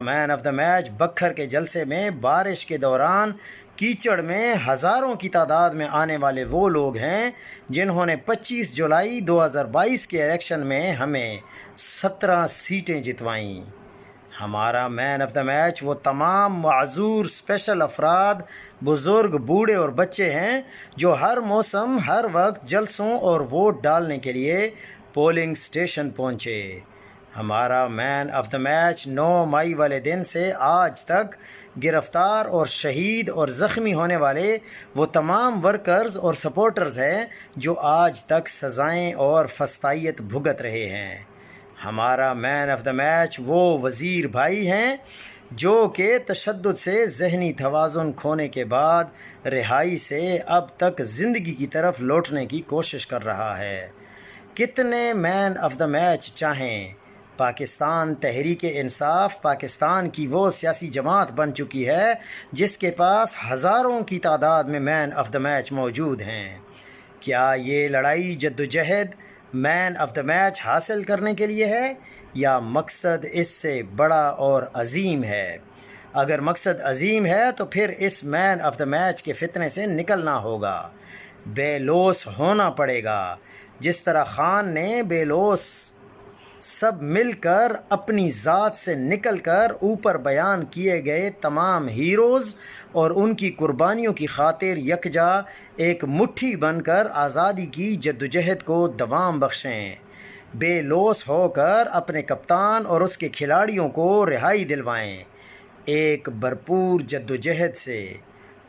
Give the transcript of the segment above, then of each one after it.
Main of the match بکھر کے جلسے میں بارش کے دوران کیچڑ میں ہزاروں کی تعداد میں آنے والے وہ لوگ ہیں جنہوں نے 25 جولائی 2022 کے الیکشن میں ہمیں 17 سیٹیں جتوائیں۔ ہمارا مین آف دا میچ وہ تمام معذور اسپیشل افراد، بزرگ، بوڑھے اور بچے ہیں جو ہر موسم، ہر وقت جلسوں اور ووٹ ڈالنے کے لیے پولنگ سٹیشن پہنچے۔ ہمارا مین آف دا میچ 9 مئی والے دن سے آج تک گرفتار اور شہید اور زخمی ہونے والے وہ تمام ورکرز اور سپورٹرز ہیں جو آج تک سزائیں اور فسطائیت بھگت رہے ہیں۔ ہمارا مین آف دا میچ وہ وزیر بھائی ہیں جو کہ تشدد سے ذہنی توازن کھونے کے بعد رہائی سے اب تک زندگی کی طرف لوٹنے کی کوشش کر رہا ہے۔ کتنے مین آف دا میچ چاہیں؟ پاکستان تحریک انصاف پاکستان کی وہ سیاسی جماعت بن چکی ہے جس کے پاس ہزاروں کی تعداد میں مین آف دا میچ موجود ہیں۔ کیا یہ لڑائی جدوجہد مین آف دا میچ حاصل کرنے کے لیے ہے یا مقصد اس سے بڑا اور عظیم ہے؟ اگر مقصد عظیم ہے تو پھر اس مین آف دا میچ کے فتنے سے نکلنا ہوگا، بے لوث ہونا پڑے گا، جس طرح خان نے بے لوث سب مل کر اپنی ذات سے نکل کر اوپر بیان کیے گئے تمام ہیروز اور ان کی قربانیوں کی خاطر یکجا ایک مٹھی بن کر آزادی کی جدوجہد کو دوام بخشیں، بے لوث ہو کر اپنے کپتان اور اس کے کھلاڑیوں کو رہائی دلوائیں ایک بھرپور جدوجہد سے،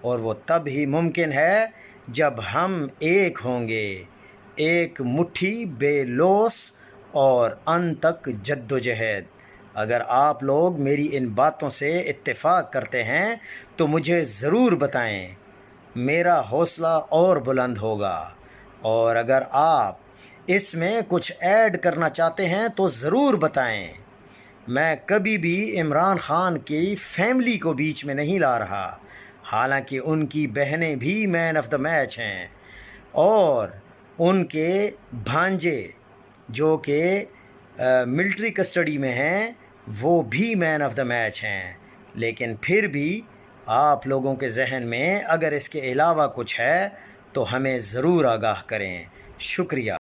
اور وہ تب ہی ممکن ہے جب ہم ایک ہوں گے، ایک مٹھی بے لوث اور ان تک جدوجہد۔ اگر آپ لوگ میری ان باتوں سے اتفاق کرتے ہیں تو مجھے ضرور بتائیں، میرا حوصلہ اور بلند ہوگا، اور اگر آپ اس میں کچھ ایڈ کرنا چاہتے ہیں تو ضرور بتائیں۔ میں کبھی بھی عمران خان کی فیملی کو بیچ میں نہیں لا رہا، حالانکہ ان کی بہنیں بھی مین آف دا میچ ہیں اور ان کے بھانجے جو کہ ملٹری کسٹڈی میں ہیں وہ بھی مین آف دا میچ ہیں، لیکن پھر بھی آپ لوگوں کے ذہن میں اگر اس کے علاوہ کچھ ہے تو ہمیں ضرور آگاہ کریں۔ شکریہ۔